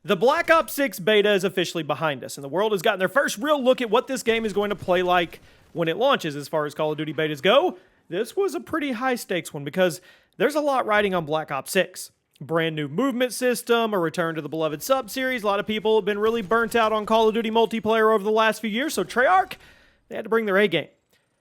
The Black Ops 6 beta is officially behind us, and the world has gotten their first real look at what this game is going to play like when it launches. As far as Call of Duty betas go, this was a pretty high-stakes one because there's a lot riding on Black Ops 6. Brand new movement system, a return to the beloved sub-series. A lot of people have been really burnt out on Call of Duty multiplayer over the last few years, so Treyarch, they had to bring their A-game.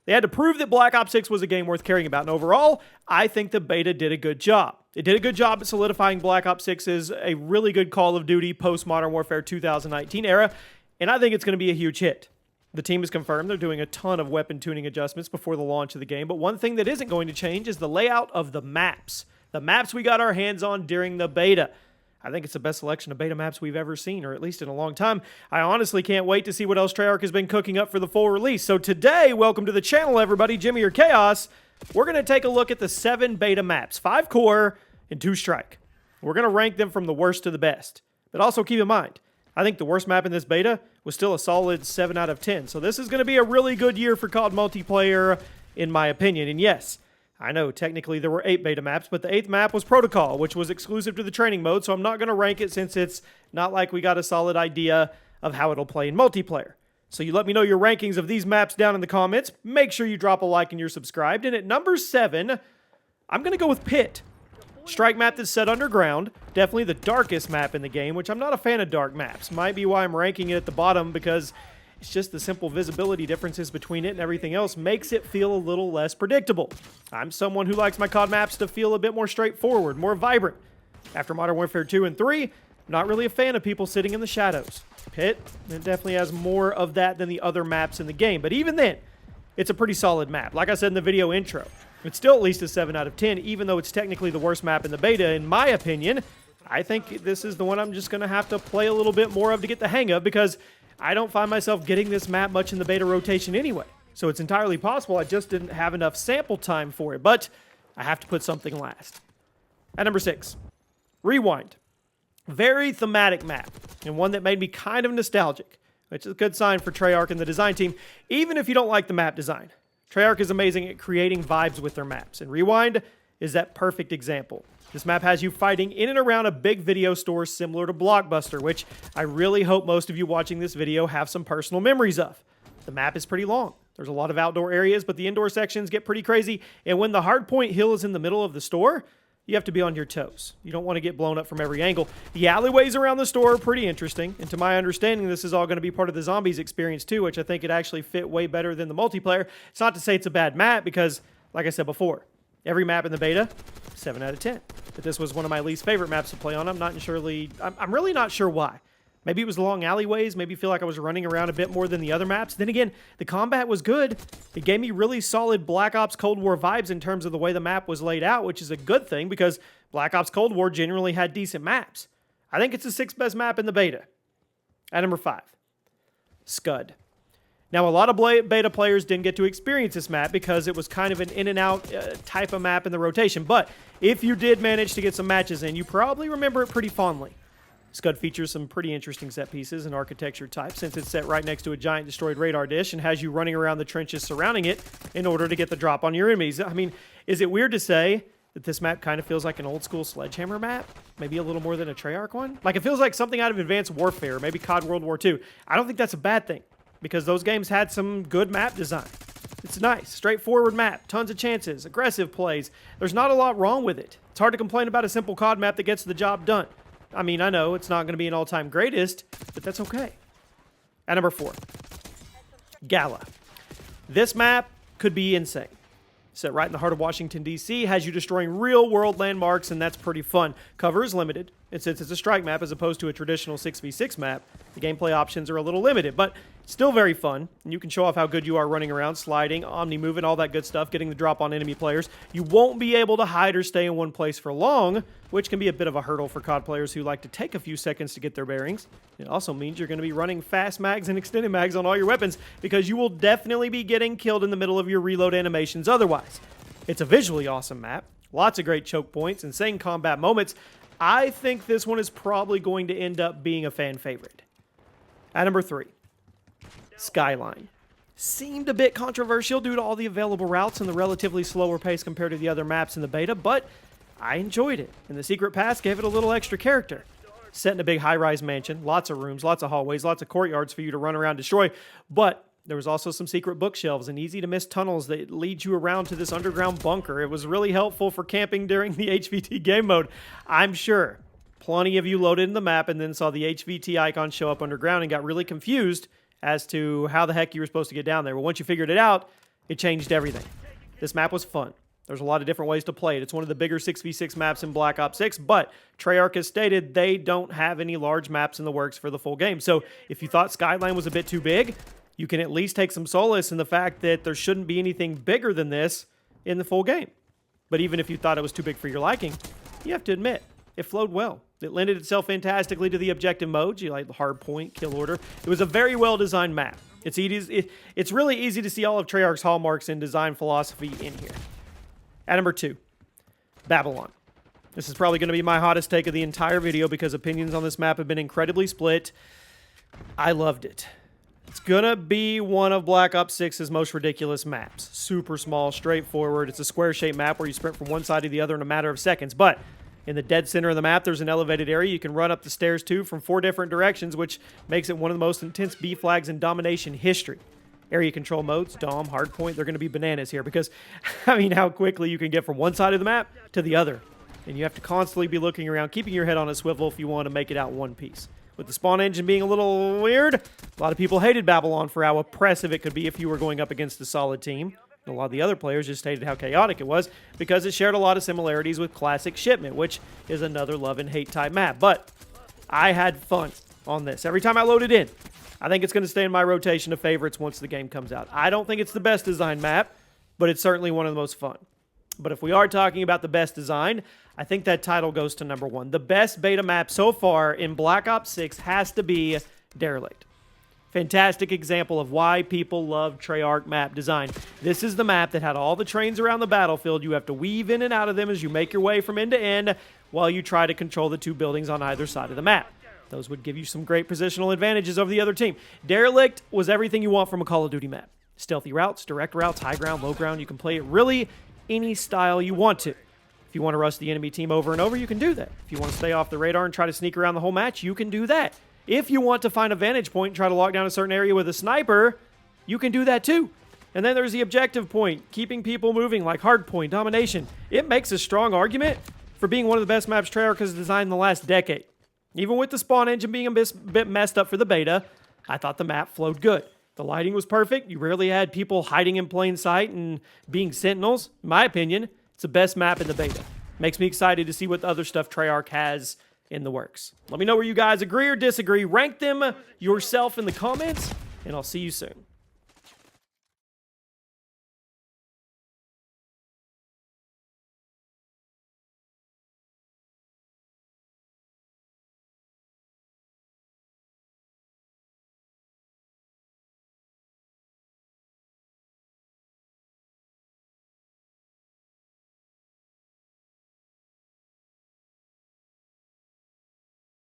They had to prove that Black Ops 6 was a game worth caring about, and overall, I think the beta did a good job. It did a good job at solidifying Black Ops 6 as a really good Call of Duty post-Modern Warfare 2019 era, and I think it's going to be a huge hit. The team has confirmed they're doing a ton of weapon tuning adjustments before the launch of the game, but one thing that isn't going to change is the layout of the maps. The maps we got our hands on during the beta. I think it's the best selection of beta maps we've ever seen, or at least in a long time. I honestly can't wait to see what else Treyarch has been cooking up for the full release. So today, welcome to the channel, everybody. Jimmy or Chaos. We're going to take a look at the 7 beta maps, 5 core and 2 strike. We're going to rank them from the worst to the best. But also keep in mind, I think the worst map in this beta was still a solid 7 out of 10. So this is going to be a really good year for COD multiplayer, in my opinion. And yes, I know technically there were 8 beta maps, but the 8th map was Protocol, which was exclusive to the training mode, so I'm not going to rank it since it's not like we got a solid idea of how it'll play in multiplayer. So you let me know your rankings of these maps down in the comments. Make sure you drop a like and you're subscribed. And at number 7, I'm going to go with Pit. Strike map that's set underground. Definitely the darkest map in the game, which I'm not a fan of dark maps. Might be why I'm ranking it at the bottom, because it's just the simple visibility differences between it and everything else makes it feel a little less predictable. I'm someone who likes my COD maps to feel a bit more straightforward, more vibrant. After Modern Warfare 2 and 3, not really a fan of people sitting in the shadows. Pit, it definitely has more of that than the other maps in the game, but even then, it's a pretty solid map. Like I said in the video intro, it's still at least a 7 out of 10, even though it's technically the worst map in the beta, in my opinion. I think this is the one I'm just going to have to play a little bit more of to get the hang of, because I don't find myself getting this map much in the beta rotation anyway. So it's entirely possible I just didn't have enough sample time for it, but I have to put something last. At number 6, Rewind. Very thematic map, and one that made me kind of nostalgic, which is a good sign for Treyarch and the design team, even if you don't like the map design. Treyarch is amazing at creating vibes with their maps, and Rewind is that perfect example. This map has you fighting in and around a big video store similar to Blockbuster, which I really hope most of you watching this video have some personal memories of. The map is pretty long. There's a lot of outdoor areas, but the indoor sections get pretty crazy, and when the hardpoint hill is in the middle of the store, you have to be on your toes. You don't want to get blown up from every angle. The alleyways around the store are pretty interesting, and to my understanding, this is all going to be part of the zombies experience too, which I think it actually fit way better than the multiplayer. It's not to say it's a bad map, because, like I said before, every map in the beta, 7 out of 10. But this was one of my least favorite maps to play on. I'm really not sure why. Maybe it was the long alleyways, maybe feel like I was running around a bit more than the other maps. Then again, the combat was good. It gave me really solid Black Ops Cold War vibes in terms of the way the map was laid out, which is a good thing because Black Ops Cold War generally had decent maps. I think it's the 6th best map in the beta. At number 5, Scud. Now, a lot of beta players didn't get to experience this map because it was kind of an in-and-out type of map in the rotation, but if you did manage to get some matches in, you probably remember it pretty fondly. Scud features some pretty interesting set pieces and architecture types since it's set right next to a giant destroyed radar dish and has you running around the trenches surrounding it in order to get the drop on your enemies. I mean, is it weird to say that this map kind of feels like an old-school Sledgehammer map? Maybe a little more than a Treyarch one? Like, it feels like something out of Advanced Warfare, maybe COD World War II. I don't think that's a bad thing, because those games had some good map design. It's nice, straightforward map, tons of chances, aggressive plays. There's not a lot wrong with it. It's hard to complain about a simple COD map that gets the job done. I mean, I know it's not going to be an all-time greatest, but that's okay. At number 4, Gala. This map could be insane. Set right in the heart of Washington, D.C., has you destroying real-world landmarks, and that's pretty fun. Cover is limited, and since it's a strike map as opposed to a traditional 6v6 map, the gameplay options are a little limited, but still very fun, and you can show off how good you are running around, sliding, omni-moving, all that good stuff, getting the drop on enemy players. You won't be able to hide or stay in one place for long, which can be a bit of a hurdle for COD players who like to take a few seconds to get their bearings. It also means you're going to be running fast mags and extended mags on all your weapons, because you will definitely be getting killed in the middle of your reload animations otherwise. It's a visually awesome map, lots of great choke points, insane combat moments. I think this one is probably going to end up being a fan favorite. At number 3, Skyline. Seemed a bit controversial due to all the available routes and the relatively slower pace compared to the other maps in the beta, but I enjoyed it, and the secret pass gave it a little extra character. set in a big high-rise mansion. Lots of rooms, lots of hallways, lots of courtyards for you to run around and destroy. But there was also some secret bookshelves and easy-to-miss tunnels that lead you around to this underground bunker. It was really helpful for camping during the HVT game mode. I'm sure plenty of you loaded in the map and then saw the HVT icon show up underground and got really confused as to how the heck you were supposed to get down there. But once you figured it out, it changed everything. This map was fun. There's a lot of different ways to play it. It's one of the bigger 6v6 maps in Black Ops 6, but Treyarch has stated they don't have any large maps in the works for the full game. So if you thought Skyline was a bit too big, you can at least take some solace in the fact that there shouldn't be anything bigger than this in the full game. But even if you thought it was too big for your liking, you have to admit, it flowed well. It lended itself fantastically to the objective modes. You like the hard point, kill order. It was a very well-designed map. It's really easy to see all of Treyarch's hallmarks and design philosophy in here. At number 2, Babylon. This is probably going to be my hottest take of the entire video because opinions on this map have been incredibly split. I loved it. It's going to be one of Black Ops 6's most ridiculous maps. Super small, straightforward. It's a square-shaped map where you sprint from one side to the other in a matter of seconds. But in the dead center of the map, there's an elevated area you can run up the stairs to from 4 different directions, which makes it one of the most intense B flags in domination history. Area control modes, Dom, Hardpoint, they're going to be bananas here because, I mean, how quickly you can get from one side of the map to the other. And you have to constantly be looking around, keeping your head on a swivel if you want to make it out one piece. With the spawn engine being a little weird, a lot of people hated Babylon for how oppressive it could be if you were going up against a solid team. And a lot of the other players just stated how chaotic it was because it shared a lot of similarities with classic Shipment, which is another love and hate type map. But I had fun on this. Every time I loaded in, I think it's going to stay in my rotation of favorites once the game comes out. I don't think it's the best designed map, but it's certainly one of the most fun. But if we are talking about the best design, I think that title goes to number 1. The best beta map so far in Black Ops 6 has to be Derel. Fantastic example of why people love Treyarch map design. This is the map that had all the trains around the battlefield. You have to weave in and out of them as you make your way from end to end while you try to control the 2 buildings on either side of the map. Those would give you some great positional advantages over the other team. Derelict was everything you want from a Call of Duty map. Stealthy routes, direct routes, high ground, low ground. You can play it really any style you want to. If you want to rush the enemy team over and over, you can do that. If you want to stay off the radar and try to sneak around the whole match, you can do that. If you want to find a vantage point and try to lock down a certain area with a sniper, you can do that too. And then there's the objective point, keeping people moving like hardpoint, domination. It makes a strong argument for being one of the best maps Treyarch has designed in the last decade. Even with the spawn engine being a bit messed up for the beta, I thought the map flowed good. The lighting was perfect. You rarely had people hiding in plain sight and being sentinels. In my opinion, it's the best map in the beta. Makes me excited to see what other stuff Treyarch has in the works. Let me know where you guys agree or disagree. Rank them yourself in the comments, and I'll see you soon.